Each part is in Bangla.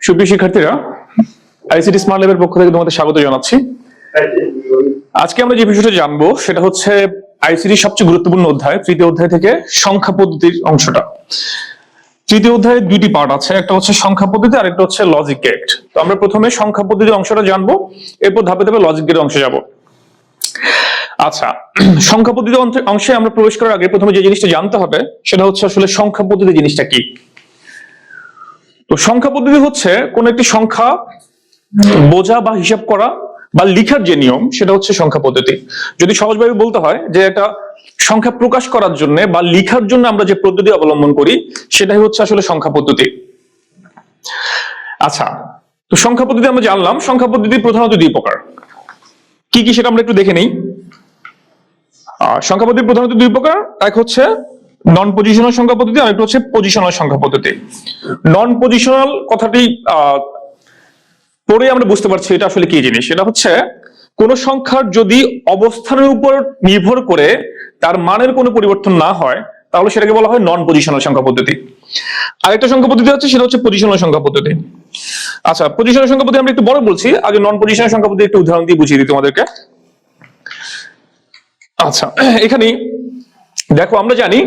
সুপ্রিয় শিক্ষার্থীরা, আইসিটি স্মার্ট ল্যাবের পক্ষ থেকে তোমাদের স্বাগত জানাচ্ছি। আজকে আমরা যে বিষয়টা জানবো সেটা হচ্ছে আইসিটির সবচেয়ে গুরুত্বপূর্ণ অধ্যায়, তৃতীয় অধ্যায় থেকে সংখ্যা পদ্ধতির অংশটা। তৃতীয় অধ্যায়ে দুইটি পার্ট আছে, একটা হচ্ছে সংখ্যা পদ্ধতি আর একটা হচ্ছে লজিক গেট। তো আমরা প্রথমে সংখ্যা পদ্ধতির অংশটা জানবো, এরপর ধাপে ধাপে লজিক গেটের অংশে যাব। আচ্ছা, সংখ্যা পদ্ধতি অংশে আমরা প্রবেশ করার আগে প্রথমে যে জিনিসটা জানতে হবে সেটা হচ্ছে আসলে সংখ্যা পদ্ধতি জিনিসটা কি। তো সংখ্যা পদ্ধতি হচ্ছে কোন একটি সংখ্যা বোঝা বা হিসাব করা বা লিখার যে নিয়ম সেটা হচ্ছে সংখ্যা পদ্ধতি। যদি সহজভাবে বলতে হয় যে একটা সংখ্যা প্রকাশ করার জন্য বা লিখার জন্য আমরা যে পদ্ধতি অবলম্বন করি সেটাই হচ্ছে আসলে সংখ্যা পদ্ধতি। আচ্ছা, তো সংখ্যা পদ্ধতি আমরা জানলাম, সংখ্যা পদ্ধতি প্রধানত দুই প্রকার। কি কি সেটা আমরা একটু দেখে নেই। সংখ্যা পদ্ধতি প্রধানত দুই প্রকার, এক হচ্ছে নন পজিশনাল সংখ্যা পদ্ধতি আর একটা হচ্ছে পজিশনাল সংখ্যা পদ্ধতি। নন পজিশনাল কথাটি পরে আমরা বুঝতে পারছি এটা আসলে কি জিনিস। এটা হচ্ছে কোন সংখ্যার যদি অবস্থানের উপর নির্ভর করে তার মানের কোনো পরিবর্তন না হয় তাহলে সেটাকে বলা হয় নন পজিশনাল সংখ্যা পদ্ধতি। আরেকটা সংখ্যা পদ্ধতি হচ্ছে সেটা হচ্ছে পজিশনাল সংখ্যা পদ্ধতি। আচ্ছা, পজিশনাল সংখ্যা পদ্ধতি আমরা একটু বড় বলছি, আগে নন পজিশনাল সংখ্যা পদ্ধতি একটু উদাহরণ দিয়ে বুঝিয়ে দিই তোমাদেরকে। আচ্ছা, এখানে দেখো আমরা জানি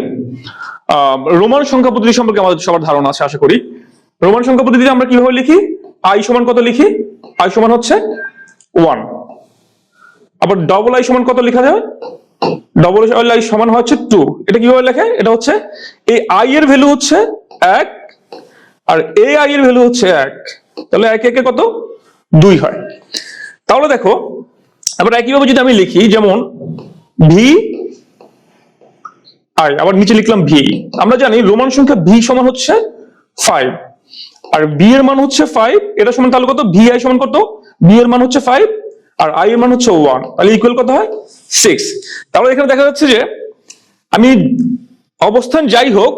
রোমান সংখ্যা পদ্ধতি সম্পর্কে আমাদের সবার ধারণা আছে আশা করি। রোমান সংখ্যা পদ্ধতিতে আমরা কিভাবে লিখি? আই সমান কত লিখি? আই সমান হচ্ছে 1। আবার ডবল আই সমান কত লেখা যায়? ডবল আই সমান হচ্ছে 2। এটা কিভাবে লেখে? এটা হচ্ছে এই আই এর ভ্যালু হচ্ছে 1 আর এই আই এর ভ্যালু হচ্ছে 1, তাহলে 1 1 কত? 2 হয়। তাহলে দেখো আবার একইভাবে যদি আমি লিখি, যেমন ভি আই, আবার নিচে লিখলাম ভি। আমরা জানি রোমান সংখ্যা ভি সমান হচ্ছে 5 আর বি এর মান হচ্ছে 5, এটা সমান তাহলে কত? ভি আই সমান কত? বি এর মান হচ্ছে 5 আর আই এর মান হচ্ছে 1, তাহলে ইকুয়াল কত হয়? 6। তাহলে এখানে দেখা যাচ্ছে যে আমি অবস্থান যাই হোক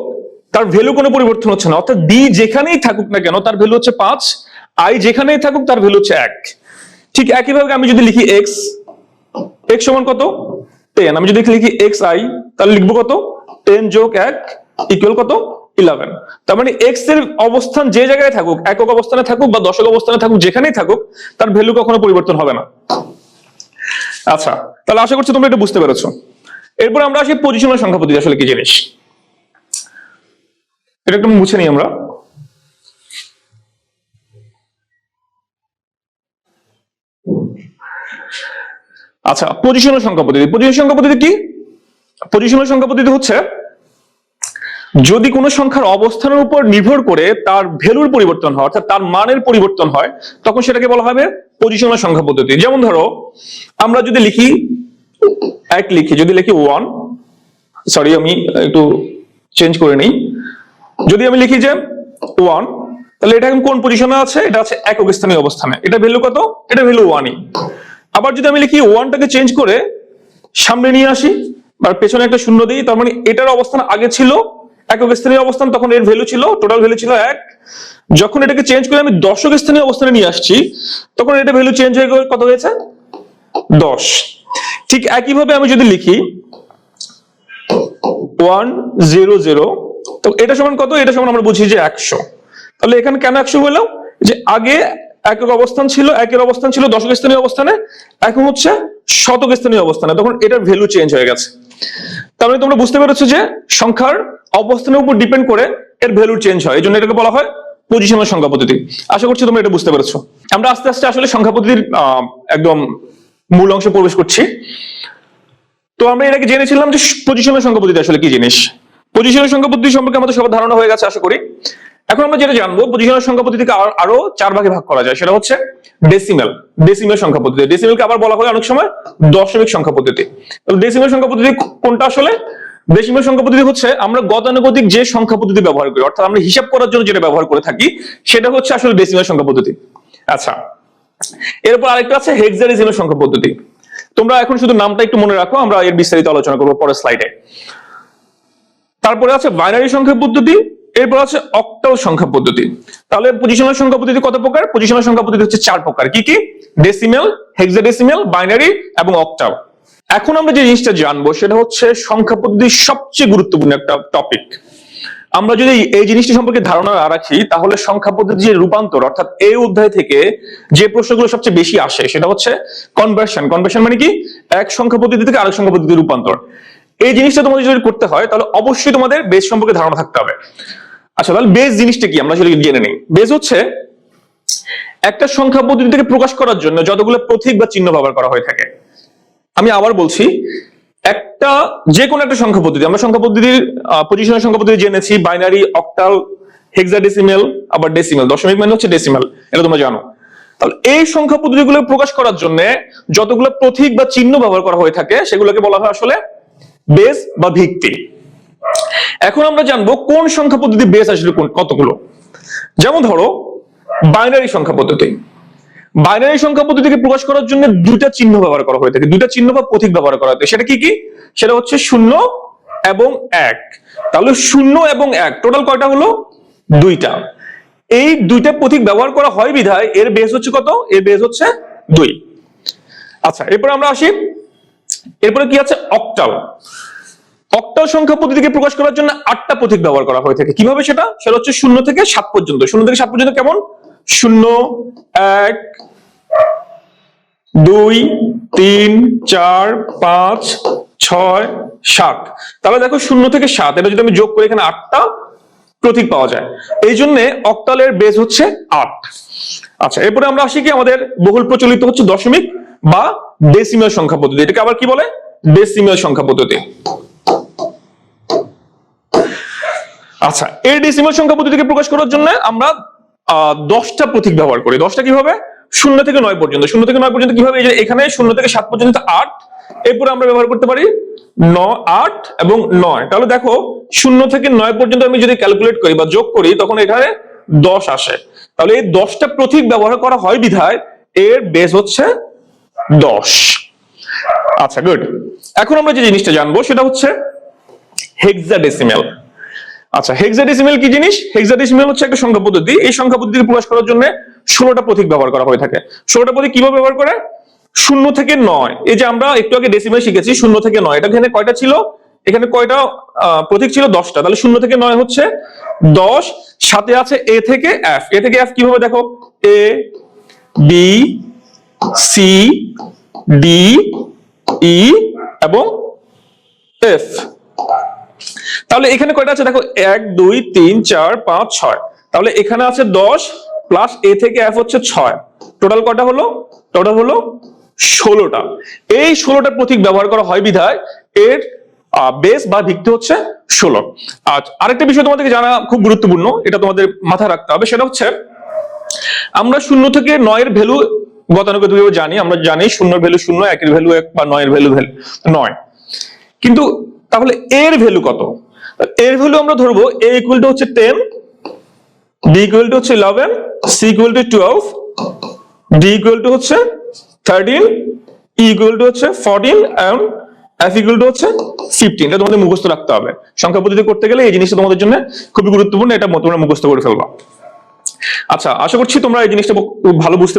তার ভ্যালু কোনো পরিবর্তন হচ্ছে না, অর্থাৎ বি যেখানেই থাকুক না কেন তার ভ্যালু হচ্ছে 5, আই যেখানেই থাকুক তার ভ্যালু হচ্ছে 1। ঠিক একইভাবে আমি যদি লিখি এক্স, এক্স সমান কত? 10। আমি যদি লিখি এক্স আই তাহলে লিখবো কত? 10 যোগ 1 ইকুয়াল কত? 11। তার মানে এক্স এর অবস্থান যে জায়গায় থাকুক, একক অবস্থানে থাকুক বা দশক অবস্থানে থাকুক, যেখানেই থাকুক তার ভ্যালু কখনো পরিবর্তন হবে না। আচ্ছা, তাহলে আশা করছি তোমরা এটা বুঝতে পেরেছো। এরপর আমরা আসি পজিশনাল সংখ্যা পদ্ধতি আসলে কি জিনিস, এটা একটু মুছে নিই আমরা। আচ্ছা, পজিশনাল সংখ্যা পদ্ধতি। পজিশনাল সংখ্যা পদ্ধতি কি? পজিশনাল সংখ্যা পদ্ধতি হচ্ছে যদি কোনো সংখ্যার অবস্থানের উপর নির্ভর করে তার ভ্যালুর পরিবর্তন হয়, অর্থাৎ তার মানের পরিবর্তন হয়, তখন সেটাকে বলা হবে পজিশনাল সংখ্যা পদ্ধতি। যেমন ধরো আমরা যদি লিখি 1 লিখি, যদি লিখি 1, সরি আমি একটু চেঞ্জ করে নিই, যদি আমি লিখি যে 1 তাহলে এটা এখন কোন পজিশনে আছে? এটা আছে একক স্থানীয় অবস্থানে, এটা ভ্যালু কত? এটা ভ্যালু 1ই। আবার যদি আমি লিখি 1টাকে চেঞ্জ করে সামনে নিয়ে আসি আর পেছনে একটা শূন্য দিই, তার মানে এটার অবস্থান আগে ছিল একক স্থানীয় অবস্থান, তখন এর ভ্যালু ছিল, টোটাল ভ্যালু ছিল 1। যখন এটাকে চেঞ্জ করে আমি দশক স্থানীয় অবস্থানে নিয়ে আসছি তখন এটা ভ্যালু চেঞ্জ হয়ে কত হয়েছে? 10। ঠিক একইভাবে আমি যদি লিখি 100, তো এটা সমান কত? এটা সমান আমরা বুঝি যে 100। তাহলে এখানে কেন 100 হলো? যে আগে একক অবস্থান ছিল, একের অবস্থান ছিল দশক স্থানীয় অবস্থানে, এখন হচ্ছে শতক স্থানীয় অবস্থানে, তখন এটার ভ্যালু চেঞ্জ হয়ে গেছে। তার মানে তোমরা বুঝতে পেরেছো যে সংখ্যার অবস্থানের উপর ডিপেন্ড করে এর ভ্যালু চেঞ্জ হয়, এই জন্য এটাকে বলা হয় পজিশনাল সংখ্যা পদ্ধতি। আশা করছি তোমরা এটা বুঝতে পেরেছো। আমরা আস্তে আস্তে আসলে সংখ্যা পদ্ধতির একদম মূল অংশে প্রবেশ করছি। তো আমরা এর আগে জেনেছিলাম যে পজিশনাল সংখ্যা পদ্ধতি আসলে কি জিনিস। পজিশনাল সংখ্যা পদ্ধতি সম্পর্কে আমাদের সবার ধারণা হয়ে গেছে আশা করি। এখন আমরা যেটা জানবো, পজিশনাল সংখ্যা পদ্ধতিকে আরো 4 ভাগে ভাগ করা যায়, সেটা হচ্ছে ডেসিমেল। ডেসিমেল সংখ্যা পদ্ধতি, ডেসিমেলকে আবার বলা হয় অনেক সময় দশমিক সংখ্যা পদ্ধতি। তাহলে ডেসিমেল সংখ্যা পদ্ধতি কোনটা আসলে? ডেসিমেল সংখ্যা পদ্ধতি হচ্ছে আমরা গতানুগতিক যে সংখ্যা পদ্ধতি ব্যবহার করি, অর্থাৎ আমরা হিসাব করার জন্য যেটা ব্যবহার করে থাকি সেটা হচ্ছে আসলে ডেসিমেল সংখ্যা পদ্ধতি। আচ্ছা, এরপর আরেকটা আছে হেক্সাডেসিমেল সংখ্যা পদ্ধতি। তোমরা এখন শুধু নামটা একটু মনে রাখো, আমরা এর বিস্তারিত আলোচনা করবো পরের স্লাইডে। তারপরে আছে বাইনারি সংখ্যা পদ্ধতি, এরপর আছে অক্টাল সংখ্যা পদ্ধতি। তাহলে পজিশনাল সংখ্যা পদ্ধতি কত প্রকার? পজিশনাল সংখ্যা পদ্ধতি হচ্ছে 4 প্রকার। কি কি? ডেসিমেল, হেক্সাডেসিমেল, বাইনারি এবং অক্টাল। এখন আমরা যে জিনিসটা জানবো সেটা হচ্ছে সংখ্যা পদ্ধতির সবচেয়ে গুরুত্বপূর্ণ একটা টপিক, আমরা যদি এই জিনিসটি সম্পর্কে ধারণা না রাখি তাহলে সংখ্যা পদ্ধতির যে রূপান্তর অর্থাৎ এই অধ্যায় থেকে যে প্রশ্নগুলো সবচেয়ে বেশি আসে সেটা হচ্ছে কনভার্সন। কনভার্সন মানে কি? এক সংখ্যা পদ্ধতি থেকে আরেক সংখ্যা পদ্ধতির রূপান্তর। এই জিনিসটা তোমাদের যদি করতে হয় তাহলে অবশ্যই তোমাদের বেস সম্পর্কে ধারণা থাকতে হবে। আচ্ছা, তাহলে বেস জিনিসটা কি আমরা আসলে জেনে নিই। বেস হচ্ছে একটা সংখ্যা পদ্ধতি থেকে প্রকাশ করার জন্য যতগুলো প্রতীক বা চিহ্ন ব্যবহার করা হয়ে থাকে। আমি আবার বলছি, একটা যে কোনো একটা সংখ্যা পদ্ধতি, আমরা সংখ্যা পদ্ধতির পজিশনাল সংখ্যা পদ্ধতি জেনেছি, বাইনারি, অক্টাল, হেক্সাডেসিমাল, আবার ডেসিমাল। দশমিক মানে হচ্ছে ডেসিমাল, এটা তোমরা জানো। তাহলে এই সংখ্যা পদ্ধতিগুলো প্রকাশ করার জন্য যতগুলো প্রতীক বা চিহ্ন ব্যবহার করা হয়ে থাকে সেগুলোকে বলা হয় আসলে বেস বা ভিত্তি। এখন আমরা জানবো কোন সংখ্যা পদ্ধতি বেস আসলে কতগুলো। যেমন ধরো বাইনারি সংখ্যা পদ্ধতি। বাইনারি সংখ্যা পদ্ধতিকে প্রকাশ করার জন্য দুইটা চিহ্ন ব্যবহার করা হয়ে থাকে, দুইটা চিহ্ন বা প্রতীক ব্যবহার করা হয়ে থাকে। সেটা কি কি? সেটা হচ্ছে 0 এবং 1। তাহলে 0 এবং 1 টোটাল কয়টা হলো? দুইটা। এই দুইটা প্রতীক ব্যবহার করা হয় বিধায় এর বেস হচ্ছে কত? এর বেস হচ্ছে 2। আচ্ছা, এরপর আমরা আসি, এরপরে কি আছে? অক্টাল। অক্টাল সংখ্যা পদ্ধতিকে প্রকাশ করার জন্য 8টা প্রতীক ব্যবহার করা হয়ে থাকে। কিভাবে সেটা? সেটা হচ্ছে 0 থেকে 7 পর্যন্ত। 0 থেকে 7 পর্যন্ত কেমন? 0, 1, 2, 3, 4, 5, 6, 7। তাহলে দেখো 0 থেকে 7, এটা যদি আমি যোগ করি এখানে 8টা প্রতীক পাওয়া যায়। এই জন্য অক্টালের বেস হচ্ছে 8। আচ্ছা, এরপরে আমরা আসি কি, আমাদের বহুল প্রচলিত হচ্ছে দশমিক বা ডেসিমাল সংখ্যা পদ্ধতি। এটাকে আবার কি বলে? ডেসিমাল সংখ্যা পদ্ধতি। আচ্ছা, এই ডেসিমাল সংখ্যা পদ্ধতিকে প্রকাশ করার জন্য আমরা 10টা প্রতীক ব্যবহার করি। 10টা কিভাবে? 0 থেকে 9 পর্যন্ত। 0 থেকে 9 পর্যন্ত কিভাবে? এই যে এখানে 0 থেকে 7 পর্যন্ত 8, এরপরে আমরা ব্যবহার করতে পারি 9, 8 এবং 9। তাহলে দেখো 0 থেকে 9 পর্যন্ত আমি যদি ক্যালকুলেট করি বা যোগ করি তখন এখানে 10 আসে। তাহলে এই 10টা প্রতীক ব্যবহার করা হয় বিধায় এর বেস হচ্ছে 10। আচ্ছা, গুড। এখন আমরা যে জিনিসটা জানবো সেটা হচ্ছে হেক্সাডেসিমাল। আচ্ছা, হেক্সাডেসিমাল কি জিনিস? হেক্সাডেসিমাল হচ্ছে একটা সংখ্যা পদ্ধতি। এই সংখ্যা পদ্ধতিকে প্রকাশ করার জন্য 16টা প্রতীক ব্যবহার করা হয়ে থাকে। 16টা প্রতীক কিভাবে ব্যবহার করে? 0 থেকে 9। এই যে আমরা একটু আগে ডেসিমাল শিখেছি 0 থেকে 9, এটা এখানে কয়টা ছিল? এখানে কয়টা প্রতীক ছিল? 10টা। তাহলে 0 থেকে 9 হচ্ছে 10। সাথে আছে এ থেকে এফ। এ থেকে এফ কিভাবে? দেখো এ, বি, সি, ডি, ই এবং এফ। তাহলে এখানে কয়টা আছে? দেখো 1, 2, 3, 4, 5, 6। তাহলে এখানে আছে 10 প্লাস এ থেকে এফ হচ্ছে 6। টোটাল কয়টা হলো? টোটাল হলো 16টা। এই 16টা প্রতীক ব্যবহার করা হয় বিধায় এর বেস বা ভিত্তি হচ্ছে 16। আর আরেকটা বিষয় তোমাদেরকে জানা খুব গুরুত্বপূর্ণ, এটা তোমাদের মাথায় রাখতে হবে। সেটা হচ্ছে আমরা 0 থেকে 9 এর ভ্যালু গতানুগতিকভাবে জানি। আমরা জানি 0 এর ভ্যালু 0, 1 এর ভ্যালু 1 বা 9 এর ভ্যালু 9। কিন্তু তাহলে এর ভ্যালু কত? এর ভ্যালু আমরা ধরবো a ইকুয়াল টু হচ্ছে 10, b ইকুয়াল টু হচ্ছে 11, c equal to 12, d equal to হচ্ছে 13, e ইকুয়াল টু হচ্ছে 14 and f ইকুয়াল টু হচ্ছে 15। এটা তোমাদের মুখস্থ রাখতে হবে। সংখ্যা পদ্ধতি করতে গেলে এই জিনিসটা তোমাদের জন্য খুবই গুরুত্বপূর্ণ, এটা তোমরা মুখস্থ করে ফেলবা। আচ্ছা, আশা করছি তোমরা এই জিনিসটা ভালো বুঝতে